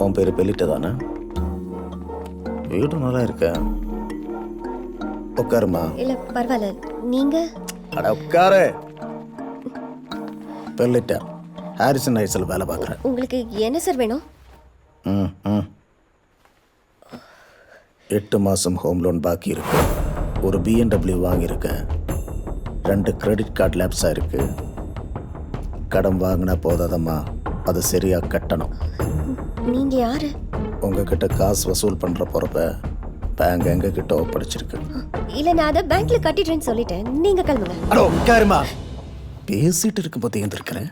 உன் பேர் பெலிட்ட தானே? வீடு நல்லா இருக்க. உட்காருமா. இல்ல பரவாயில்ல, நீங்க அட உட்காரு. பெலிட்ட ஹாரிசன் ஹைட்ஸில் வேலை பார்க்குறேன். உங்களுக்கு என்ன சார் வேணும்? 8 மாதம் ஹோம் லோன் பாக்கி இருக்கு. ஒரு BMW வாங்கியிருக்கேன். 2 கிரெடிட் கார்டு லேப்ஸாக இருக்கு. கடன் வாங்கினா போதாதம்மா, அதை சரியாக கட்டணும். நீங்க யாரு? உங்ககிட்ட காசு வசூல் பண்ணுற பொறுப்பை பேங்க் எங்ககிட்ட ஒப்படைச்சிருக்கு. இல்ல நான் அதை பேங்க்ல கட்டிடுறேன்னு சொல்லிட்டேன். நீங்க கிளம்புங்க. அடோ உட்காருமா. பேசிட்டு இருக்கும்போது எழுந்திருக்கிறேன்.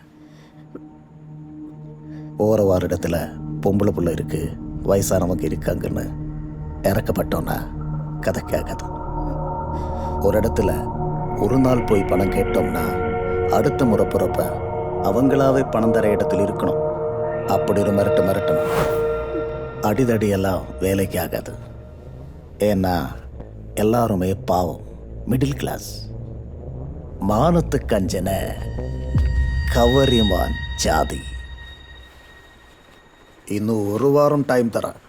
போகிற வார இடத்துல பொம்பளை புள்ள இருக்கு, வயசானவங்க இருக்காங்கன்னு இறக்கப்பட்டோன்னா கதை கேட்காது. ஒரு இடத்துல ஒரு நாள் போய் பணம் கேட்டோம்னா அடுத்த முறை பிறப்ப அவங்களாவே பணம் தர இடத்துல இருக்கணும். அப்படி ஒரு மிரட்டணும். அடிதடியெல்லாம் வேலைக்கு ஆகாது. ஏன்னா எல்லாருமே பாவம், மிடில் கிளாஸ். மானத்துக்கு அஞ்சன கவரிமான் ஜாதி. இன்னும் 1 வாரம் டைம் தரேன்.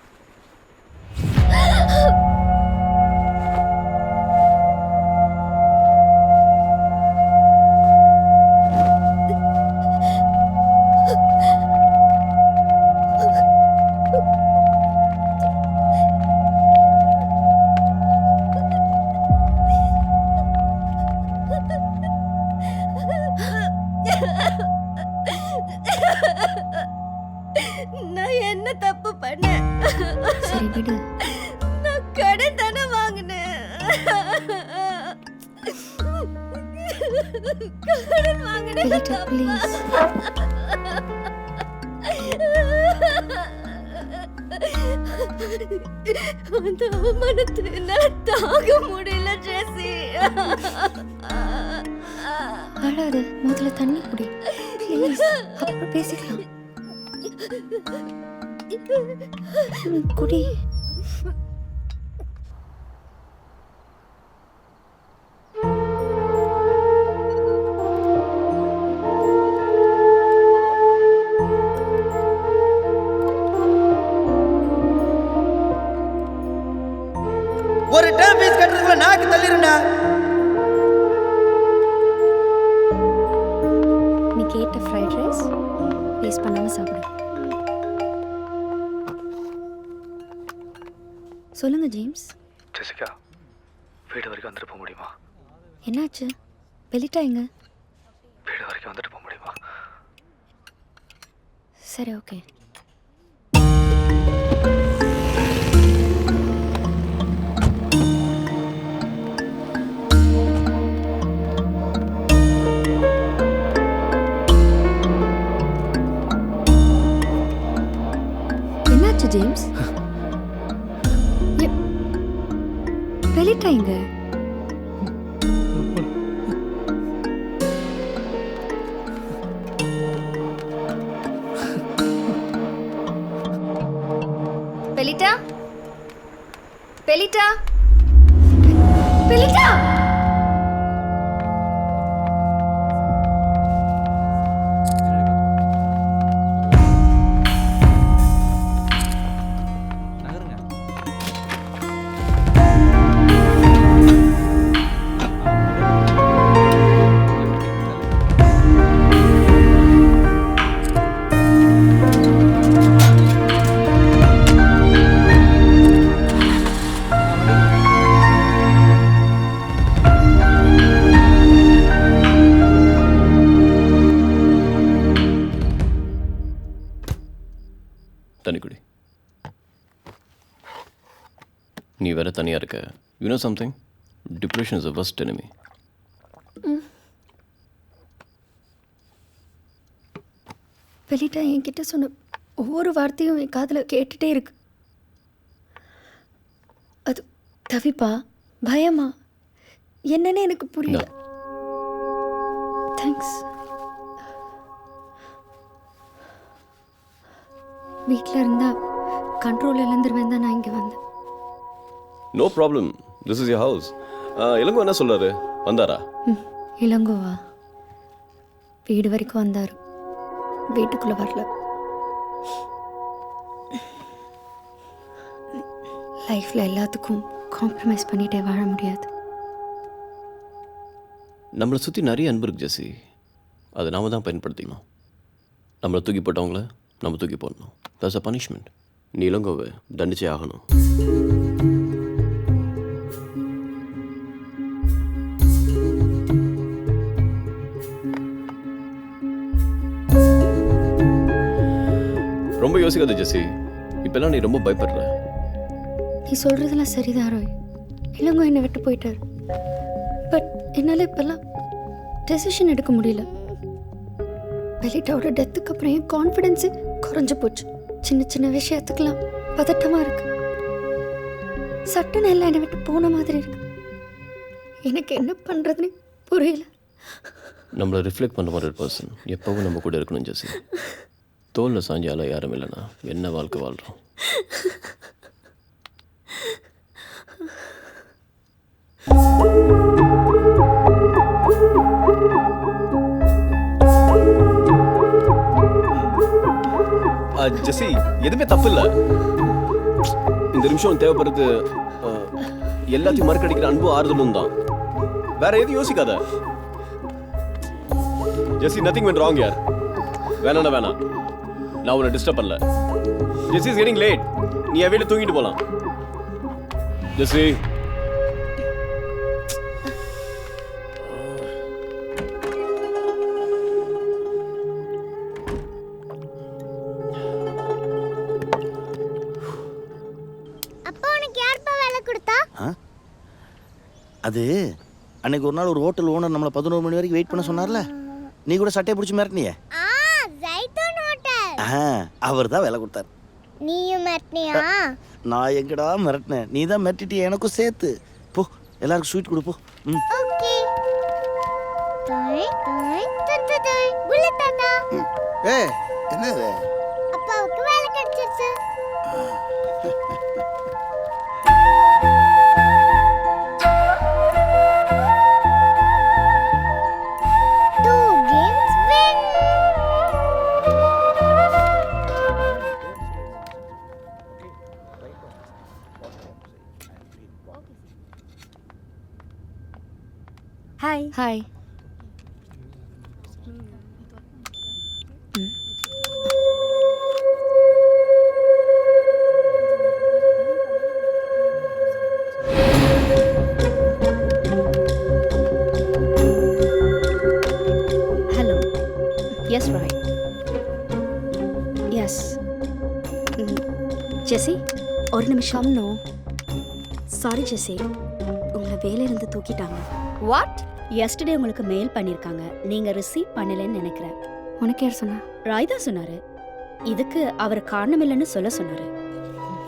நான் என்ன தப்பு பண்ணேன்? சரி விடு. நான் கடன் தானே வாங்கினேன். கடன் வாங்கினேன். பெலிட்ட ப்ளீஸ். அந்த அவமானத்தை என்னால தாங்க முடியல ஜெசி. அழாத, முதல்ல தண்ணி குடி ப்ளீஸ். அப்புறம் பேசிக்கலாம். குடி. ஒரு டேம் ஃபீஸ் கட்டுறதுக்குள்ள நாக்கு தள்ளிருண்டா. நீ கேட்ட ஃப்ரைட் ரைஸ் வேஸ்ட் பண்ணாம சாப்பிடு. சொல்லுங்க ஜேம்ஸ். ஜெசிகா, வீடு வரைக்கும் வந்துட்டு போக முடியுமா? என்னாச்சு? பெலிட்டா எங்க? வீடு வரைக்கும் வந்துட்டு போக முடியுமா? சரி ஓகே. என்னாச்சு ஜேம்ஸ்? பெலிட்டா எங்க? பெலிட்டா, பெலிட்டா, பெலிட்டா. தண்ணி குடி. நீ வேற தனியாக இருக்க. You know something, depression is the worst enemy. பெலிட்டா என்கிட்ட சொன்ன ஒவ்வொரு வார்த்தையும் என் காதில் கேட்டுட்டே இருக்கு. அது தவிப்பா, பயமா, என்னன்னு எனக்கு புரியல. தேங்க்ஸ். வீட்டில் இருந்தா கண்ட்ரோல் இழந்துருவேன் தான் நான் இங்கே வந்தேன். No problem, this is your house. Ilango என்ன சொல்றாரு? வந்தாரா? இளங்கோவா? வீடு வரைக்கும் வந்தார், வீட்டுக்குள்ளே வரல. லைஃப்பில் எல்லாத்துக்கும் காம்ப்ரமைஸ் பண்ணிகிட்டே வாழ முடியாது. நம்மளை சுற்றி நிறைய அன்பு இருக்கு ஜெசி. அதை நாம தான் பயன்படுத்திக்கணும். நம்மளை தூக்கி போட்டவங்கள நம்ம தூக்கி போடணும். That's a punishment. நீ இளங்கோவை தண்டிச்சே ஆகணும். ரொம்ப யோசிக்காத ஜெசி. இப்பெல்லாம் நீ ரொம்ப பயப்படுற. நீ சொல்கிறதெல்லாம் சரிதான் ரோய். இளங்கோ என்னை விட்டு போயிட்டார். பட் என்னால் இப்போல்லாம் டெசிஷன் எடுக்க முடியல. பெலிட்டாவோட டெத்துக்கு அப்புறம் என் கான்ஃபிடென்ஸு குறைஞ்சு போச்சு. சின்ன சின்ன விஷயத்துக்கெல்லாம் பதட்டமாக இருக்கு. சட்டுன்னு எல்லாம் என்னை விட்டு போன மாதிரி இருக்கு. எனக்கு என்ன பண்ணுறதுன்னு புரியல. நம்மளை ரிஃப்ளெக்ட் பண்ணுற மாதிரி ஒரு பர்சன் எப்பவும் நம்ம கூட இருக்கணும் ஜெசி. தோலில் சாஞ்சால யாரும் இல்லைனா என்ன வாழ்க்கை வாழ்கிறோம். ஜெசி, எதுவுமே தப்பு இல்லை. இந்த நிமிஷம் தேவைப்படுறது எல்லாத்தையும் மறுக்கடிக்கிற அன்பு ஆறுதலும் தான். வேற எதுவும் யோசிக்காத ஜெசி. நத்திங் வென்ட் ராங் யார். வேணாண்ணா வேணாம், நான் உன்னை டிஸ்டர்ப் பண்ணல. ஜெசி இஸ் கெட்டிங் லேட். நீ என் வீட்டில் தூங்கிட்டு போகலாம். ஜெசி, அது அன்னைக்கு ஒரு நாள் ஒரு ஹோட்டல் ஓனர் நம்மளை 11 மணி வரைக்கும் வெயிட் பண்ண சொன்னார்ல, நீ கூட சட்டையை பிடிச்சி மிரட்டினியே, அவர் தான் வேலை கொடுத்தார். நீயும் மிரட்டினியா? நான் எங்கடா மிரட்டினேன், நீ தான் மிரட்டிட்டிய எனக்கும் சேர்த்து. போ எல்லாருக்கும் ஸ்வீட் கொடுப்போ. ஓகே. டாய் டாய் தத்த டாய் புல்லட் தாத்தா. என்னது? அப்பாவுக்கு வேலை கிடைச்சிருச்சு. Hi hi. Hello. Yes right. Yes Jessie, ஒரு நிமிஷம். நோ சாரி ஜெசி, உங்களை வேலையிலிருந்து தூக்கிட்டாங்க. வாட்? எஸ்டர்டே உங்களுக்கு மெயில் பண்ணியிருக்காங்க, நீங்கள் ரிசீவ் பண்ணலைன்னு நினைக்கிறேன். உனக்கு யார் சொன்னா? ராய் தான் சொன்னார். இதுக்கு அவர் காரணம் இல்லைன்னு சொல்ல சொன்னார்.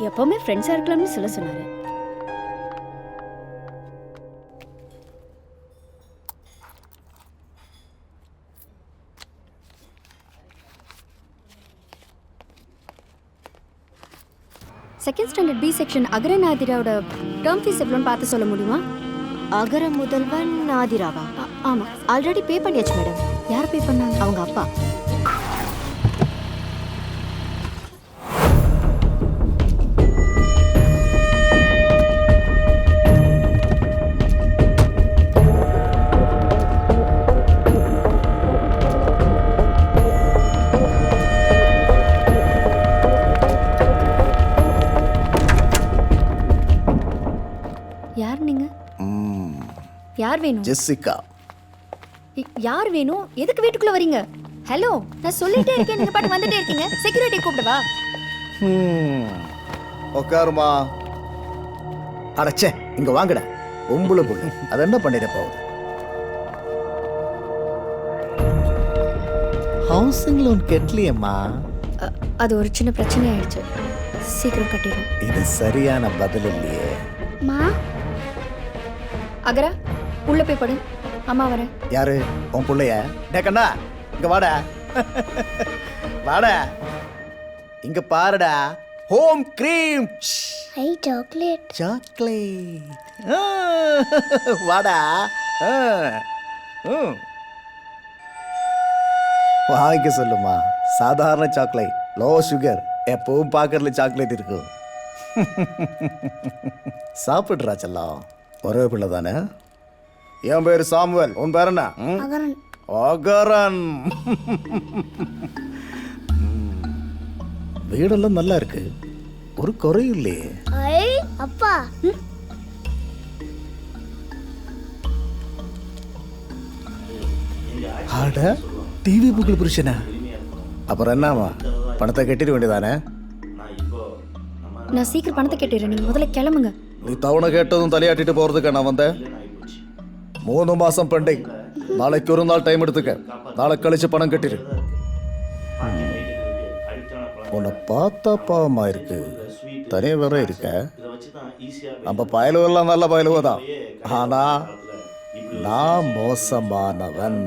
எப்போவுமே ஃப்ரெண்ட்ஸாக இருக்கலாம்னு சொல்ல சொன்னார். செகண்ட் ஸ்டாண்டர்ட் பி செக்ஷன் அகரநாதிராவோட டேர்ம் ஃபீஸ் எவ்வளோன்னு பார்த்து சொல்ல முடியுமா? அகர முதல்வன் ஆதிராவா? ஆமாம், ஆல்ரெடி பே பண்ணியாச்சு மேடம். யார் பே பண்ணாங்க? அவங்க அப்பா. யார் நீங்க? யார் வேணும்? ஜெசிகா. யார் வேணும்? எதுக்கு வீட்டுக்குள்ள வரீங்க? ஹலோ, நான் சொல்லிட்டே இருக்கேன், நீங்க பாட்டு வந்துட்டே இருக்கீங்க. செக்யூரிட்டி கூப்பிடவா? உட்காருமா. அடச்சே, இங்க வாங்கடா. ஒம்புல புள்ள அது என்ன பண்ணிட போகுது? ஹவுசிங் லோன் கட்டலையம்மா. அது ஒரு சின்ன பிரச்சனை ஆயிடுச்சு, சீக்கிரம் கட்டிடும். இது சரியான பதில் இல்லையே. மா அகரா, உள்ள போய் படு. அம்மா வரேன். யாரு? உன் பிள்ளைய? டேக்கண்ணா, இங்க வாடா. வாடா, இங்க பாருடா. Home cream. ஐ சாக்லேட். சாக்லேட். வாடா. வாங்கிக்க சொல்லுமா. சாதாரண சாக்லேட், லோ சுகர். எப்பவும் பாக்கறதுல சாக்லேட் இருக்கும். சாப்பிட்றா செல்லம். ஒரே பிள்ளை தானே? என் பேர் சாமுவேல். உன் பேர் என்ன? அகரன். அகரன். வீடெல்லாம் நல்லா இருக்கு, ஒரு குறையும் இல்லையே. ஐ அப்பா. ஆட டிவி புக்கில் புருஷனா? அப்புறம் என்னவா, பணத்தை கட்டிட வேண்டியதானே? நான் சீக்கிரம் பணத்தை கேட்டுறேன், நீங்கள் முதல்ல கிளம்புங்க. நீ தவணை கேட்டதும் தலையாட்டிட்டு போறதுக்கு நான் வந்தேன். 3 மாசம் பெண்டிங். நாளைக்கு ஒரு நாள் டைம் எடுத்துக்க, நாளை கழிச்சு பணம் கட்டிடு. உன்னை பார்த்தா பாவமா இருக்கு, தனியாக வேற இருக்க. நம்ம பயலுவெல்லாம் நல்ல பயலுவதான், ஆனா நான் மோசமானவன்.